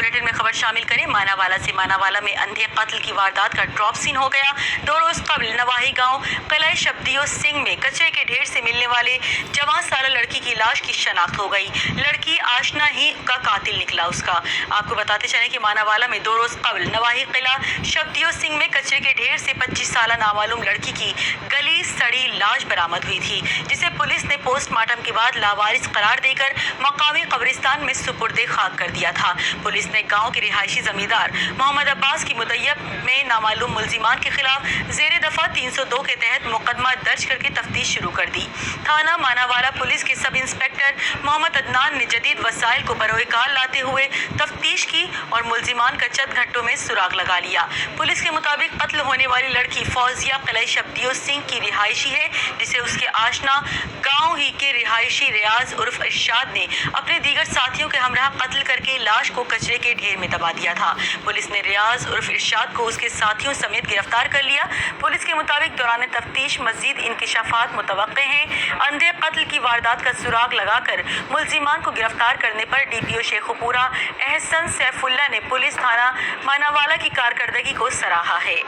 Bulletin में खबर शामिल करें। मानावाला से मानावाला में अंधे कत्ल की वारदात का ड्रॉप सीन हो गया। 2 रोज कबल नवाही गांव किला शब्दियो सिंह में कचरे के ढेर से मिलने वाले जवान साला लड़की की लाश की शनाख्त हो गई। लड़की आशना ही का कातिल निकला उसका। आपको बताते चले कि मानावाला में 2 रोज कबल नवाही किला शब्दियो सिंह में कचरे के ढेर से 25 साला नामालूम लड़की की गली सड़ी लाश बरामद हुई थी, जिसे पुलिस ने पोस्टमार्टम के बाद लावारिस करार देकर मकामी कब्रिस्तान में सुपुर्दे खाक कर दिया था। पुलिस ने गांव के रिहायशी जमींदार मोहम्मद अब्बास की मुद्दयब में नामालूम मुल्जिमान के खिलाफ जेर दफा 302 के तहत मुकदमा दर्ज करके तफ्तीश शुरू कर दी। थाना मानावाला पुलिस के सब इंस्पेक्टर मोहम्मद अदनान ने जदीद वसाइल को बरोएकार लाते हुए तफ्तीश की और मुल्जिमान का चंद घंटों में सुराग लगा लिया। पुलिस के मुताबिक कत्ल होने वाली लड़की फौजिया किला शब्दियो सिंह की रिहायशी है, जिसे उसके आशना गाँव ही के रिहायशी रियाज उर्फ इरशाद ने अपने दीगर साथियों के हमराह कत्ल करके लाश को कचरे के ढेर में दबा दिया था। पुलिस ने रियाज उर्फ इरशाद को उसके साथियों समेत गिरफ्तार कर लिया। पुलिस के मुताबिक दौरान तफ्तीश मजीद इंकिशाफात मुतवक्के हैं। अंधे कत्ल की वारदात का सुराग लगाकर मुल्जिमान को गिरफ्तार करने पर DPO शेखुपुरा एहसन सैफुल्ला ने पुलिस थाना मानावाला की कारकर्दगी को सराहा है।